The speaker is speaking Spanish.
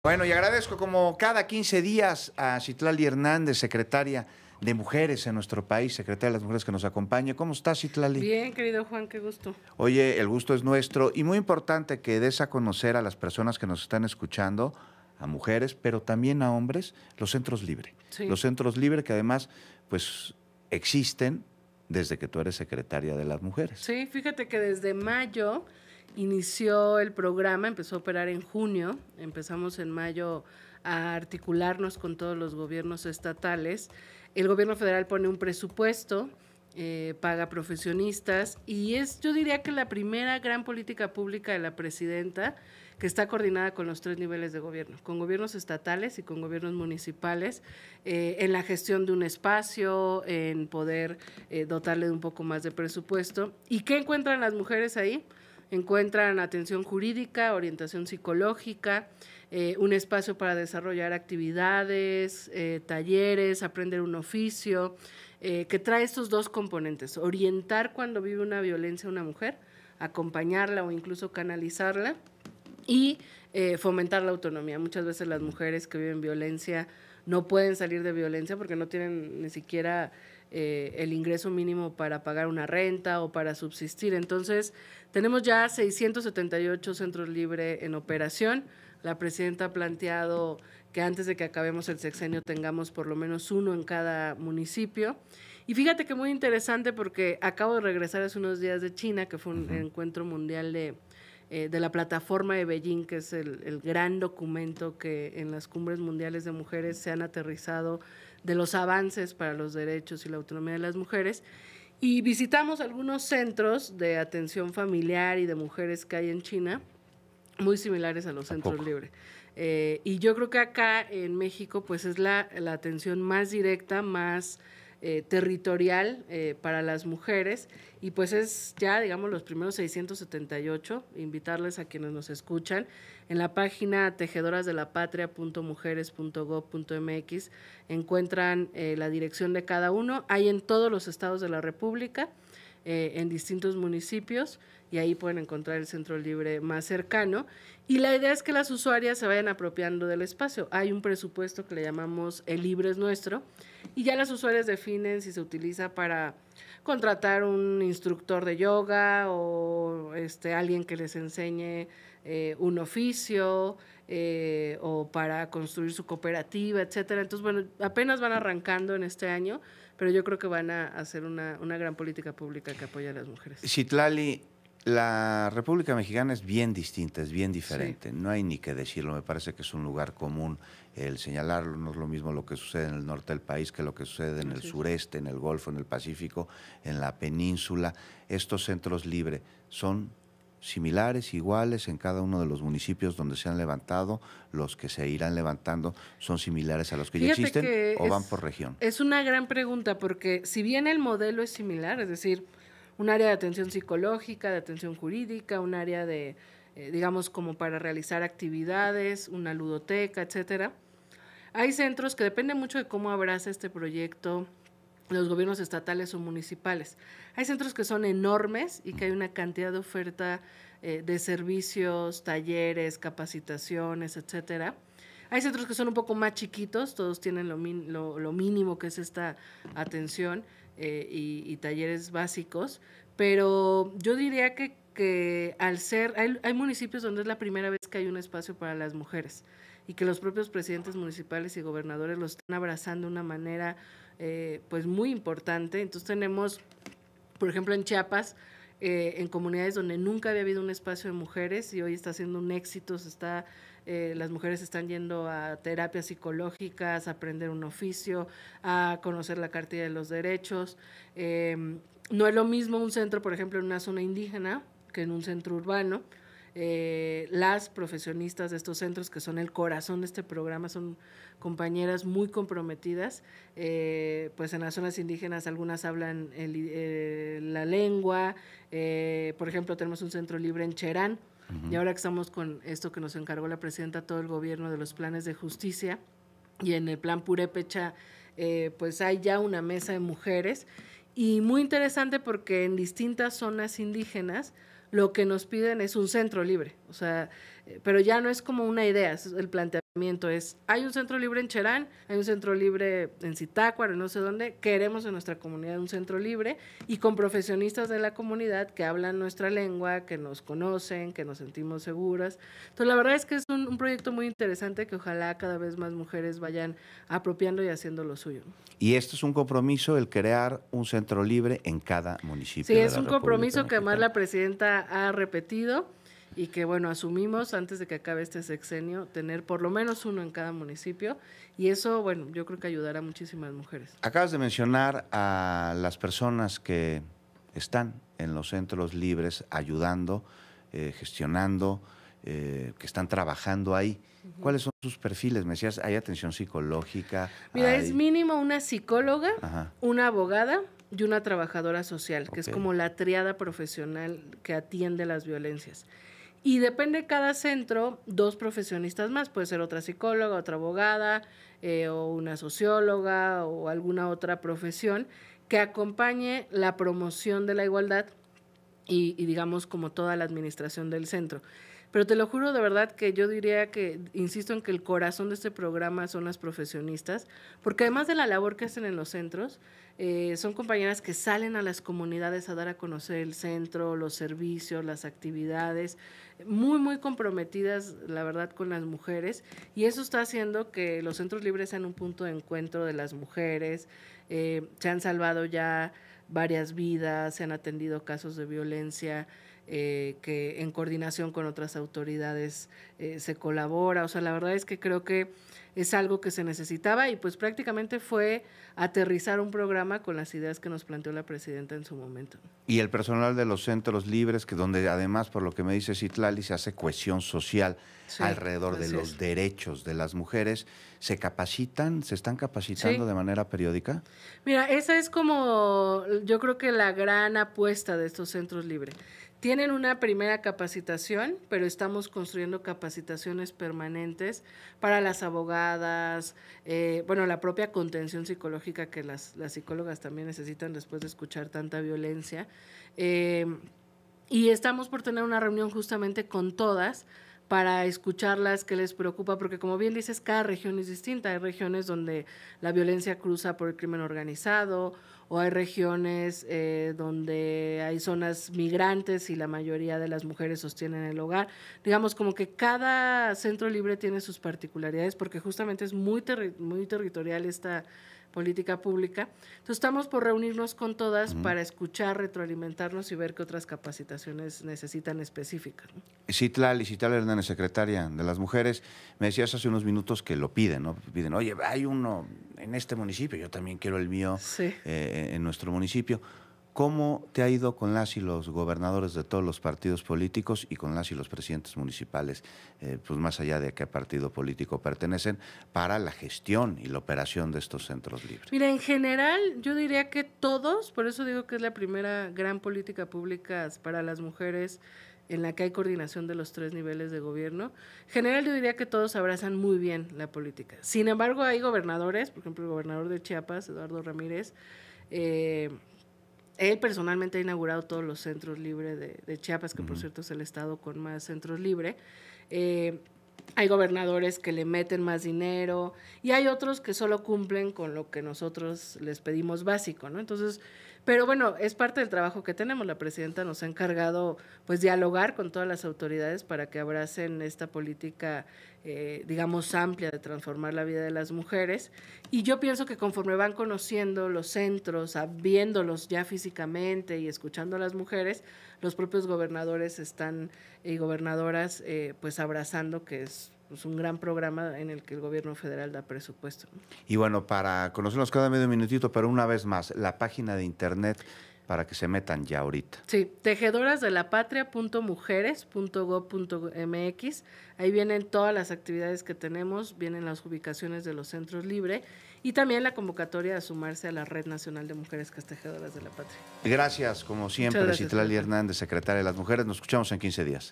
Bueno, y agradezco como cada 15 días a Citlali Hernández, secretaria de Mujeres en nuestro país, secretaria de las Mujeres que nos acompaña. ¿Cómo estás, Citlali? Bien, querido Juan, qué gusto. Oye, el gusto es nuestro y muy importante que des a conocer a las personas que nos están escuchando, a mujeres, pero también a hombres, los centros libres. Sí, Los centros libres que además, pues, existen desde que tú eres secretaria de las Mujeres. sí, fíjate que desde mayo inició el programa, empezó a operar en junio, empezamos en mayo a articularnos con todos los gobiernos estatales. El gobierno federal pone un presupuesto, paga profesionistas y es, yo diría que la primera gran política pública de la presidenta que está coordinada con los 3 niveles de gobierno, con gobiernos estatales y con gobiernos municipales, en la gestión de un espacio, en poder dotarle de un poco más de presupuesto. ¿Y qué encuentran las mujeres ahí? Encuentran atención jurídica, orientación psicológica, un espacio para desarrollar actividades, talleres, aprender un oficio, que trae estos dos componentes: orientar cuando vive una violencia una mujer, acompañarla o incluso canalizarla, y fomentar la autonomía. Muchas veces las mujeres que viven violencia no pueden salir de violencia porque no tienen ni siquiera el ingreso mínimo para pagar una renta o para subsistir. Entonces, tenemos ya 678 centros libres en operación. La presidenta ha planteado que antes de que acabemos el sexenio tengamos por lo menos uno en cada municipio. Y fíjate que muy interesante porque acabo de regresar hace unos días de China, que fue un encuentro mundial de la plataforma de Beijing, que es el gran documento que en las cumbres mundiales de mujeres se han aterrizado de los avances para los derechos y la autonomía de las mujeres. Y visitamos algunos centros de atención familiar y de mujeres que hay en China, muy similares a los centros libres. Y yo creo que acá en México pues es la atención más directa, más territorial para las mujeres, y pues es ya, digamos, los primeros 678. Invitarles a quienes nos escuchan en la página tejedoras-de-la-patria.mujeres.gov.mx encuentran la dirección de cada uno. Hay en todos los estados de la República, en distintos municipios, y ahí pueden encontrar el centro libre más cercano. Y la idea es que las usuarias se vayan apropiando del espacio. Hay un presupuesto que le llamamos El Libre es Nuestro, y ya las usuarias definen si se utiliza para contratar un instructor de yoga o alguien que les enseñe un oficio, o para construir su cooperativa, etcétera. Entonces, bueno, apenas van arrancando en este año, pero yo creo que van a hacer una gran política pública que apoya a las mujeres. Citlali, la República Mexicana es bien distinta, es bien diferente. Sí. No hay ni que decirlo, me parece que es un lugar común el señalarlo. No es lo mismo lo que sucede en el norte del país que lo que sucede en el sureste, en el Golfo, en el Pacífico, en la península. Estos centros libres son similares, iguales en cada uno de los municipios donde se han levantado. Los que se irán levantando son similares a los que ya existen, o van por región. Es una gran pregunta, porque si bien el modelo es similar, es decir, un área de atención psicológica, de atención jurídica, un área de, digamos, como para realizar actividades, una ludoteca, etcétera. Hay centros que depende mucho de cómo abraza este proyecto los gobiernos estatales o municipales. Hay centros que son enormes y que hay una cantidad de oferta de servicios, talleres, capacitaciones, etcétera. Hay centros que son un poco más chiquitos, todos tienen lo mínimo que es esta atención y talleres básicos, pero yo diría que al ser, hay municipios donde es la primera vez que hay un espacio para las mujeres, y que los propios presidentes municipales y gobernadores lo están abrazando de una manera pues muy importante. Entonces tenemos, por ejemplo, en Chiapas, en comunidades donde nunca había habido un espacio de mujeres, y hoy está siendo un éxito. Las mujeres están yendo a terapias psicológicas, a aprender un oficio, a conocer la cartilla de los derechos. No es lo mismo un centro, por ejemplo, en una zona indígena que en un centro urbano. Las profesionistas de estos centros, que son el corazón de este programa, son compañeras muy comprometidas. Pues en las zonas indígenas algunas hablan la lengua. Por ejemplo, tenemos un centro libre en Cherán, y ahora que estamos con esto que nos encargó la presidenta, todo el gobierno, de los planes de justicia, y en el plan Purépecha, pues hay ya una mesa de mujeres, y muy interesante porque en distintas zonas indígenas lo que nos piden es un centro libre, o sea, pero ya no es como una idea, es el planteamiento Es, hay un centro libre en Cherán, hay un centro libre en Zitácuaro, no sé dónde, queremos en nuestra comunidad un centro libre y con profesionistas de la comunidad que hablan nuestra lengua, que nos conocen, que nos sentimos seguras. Entonces la verdad es que es un proyecto muy interesante que ojalá cada vez más mujeres vayan apropiando y haciendo lo suyo. Y esto es un compromiso, el crear un centro libre en cada municipio. Sí, es un compromiso que además la presidenta ha repetido y que, bueno, asumimos antes de que acabe este sexenio tener por lo menos uno en cada municipio y eso, bueno, yo creo que ayudará a muchísimas mujeres. Acabas de mencionar a las personas que están en los centros libres ayudando, gestionando, que están trabajando ahí. ¿Cuáles son sus perfiles? Me decías, ¿hay atención psicológica? Mira, es mínimo una psicóloga, una abogada y una trabajadora social, que es como la triada profesional que atiende las violencias. Y depende de cada centro, 2 profesionistas más, puede ser otra psicóloga, otra abogada, o una socióloga o alguna otra profesión que acompañe la promoción de la igualdad y digamos como toda la administración del centro. Pero te lo juro de verdad que yo diría que, insisto en que el corazón de este programa son las profesionistas, porque además de la labor que hacen en los centros, son compañeras que salen a las comunidades a dar a conocer el centro, los servicios, las actividades, muy, muy comprometidas, la verdad, con las mujeres, y eso está haciendo que los centros libres sean un punto de encuentro de las mujeres. Se han salvado ya varias vidas, se han atendido casos de violencia, que en coordinación con otras autoridades se colabora. O sea, la verdad es que creo que es algo que se necesitaba y pues prácticamente fue aterrizar un programa con las ideas que nos planteó la presidenta en su momento. Y el personal de los centros libres, que donde además, por lo que me dice Citlali, se hace cohesión social alrededor de los derechos de las mujeres, ¿se capacitan, se están capacitando de manera periódica? Mira, esa es como, yo creo que la gran apuesta de estos centros libres. Tienen una primera capacitación, pero estamos construyendo capacitaciones permanentes para las abogadas, bueno, la propia contención psicológica que las psicólogas también necesitan después de escuchar tanta violencia. Y estamos por tener una reunión justamente con todas para escucharlas, qué les preocupa, porque como bien dices, cada región es distinta. Hay regiones donde la violencia cruza por el crimen organizado, o hay regiones donde hay zonas migrantes y la mayoría de las mujeres sostienen el hogar. Digamos, como que cada centro libre tiene sus particularidades, porque justamente es muy territorial esta política pública. Entonces estamos por reunirnos con todas para escuchar, retroalimentarnos y ver qué otras capacitaciones necesitan específicas, ¿no? Citlali Hernández, secretaria de las Mujeres, me decías hace unos minutos que lo piden, ¿no? Piden, oye, hay uno en este municipio, yo también quiero el mío en nuestro municipio. ¿Cómo te ha ido con las y los gobernadores de todos los partidos políticos y con las y los presidentes municipales, pues más allá de a qué partido político pertenecen, para la gestión y la operación de estos centros libres? Mira, en general yo diría que todos, por eso digo que es la primera gran política pública para las mujeres en la que hay coordinación de los 3 niveles de gobierno. En general yo diría que todos abrazan muy bien la política. Sin embargo, hay gobernadores, por ejemplo, el gobernador de Chiapas, Eduardo Ramírez, él personalmente ha inaugurado todos los centros libres de Chiapas, que por cierto es el estado con más centros libres. Hay gobernadores que le meten más dinero y hay otros que solo cumplen con lo que nosotros les pedimos básico, ¿no? Entonces, pero bueno, es parte del trabajo que tenemos. La presidenta nos ha encargado pues dialogar con todas las autoridades para que abracen esta política digamos amplia de transformar la vida de las mujeres, y yo pienso que conforme van conociendo los centros, viéndolos ya físicamente y escuchando a las mujeres, los propios gobernadores están y gobernadoras pues abrazando que es pues un gran programa en el que el gobierno federal da presupuesto, ¿no? Y bueno, para conocernos cada medio minutito, pero una vez más, la página de internet para que se metan ya ahorita. Sí, tejedorasdelapatria.mujeres.gov.mx. Ahí vienen todas las actividades que tenemos, vienen las ubicaciones de los centros libres y también la convocatoria a sumarse a la Red Nacional de Mujeres Tejedoras de la Patria. Gracias, como siempre, Citlali Hernández, secretaria de las Mujeres. Nos escuchamos en 15 días.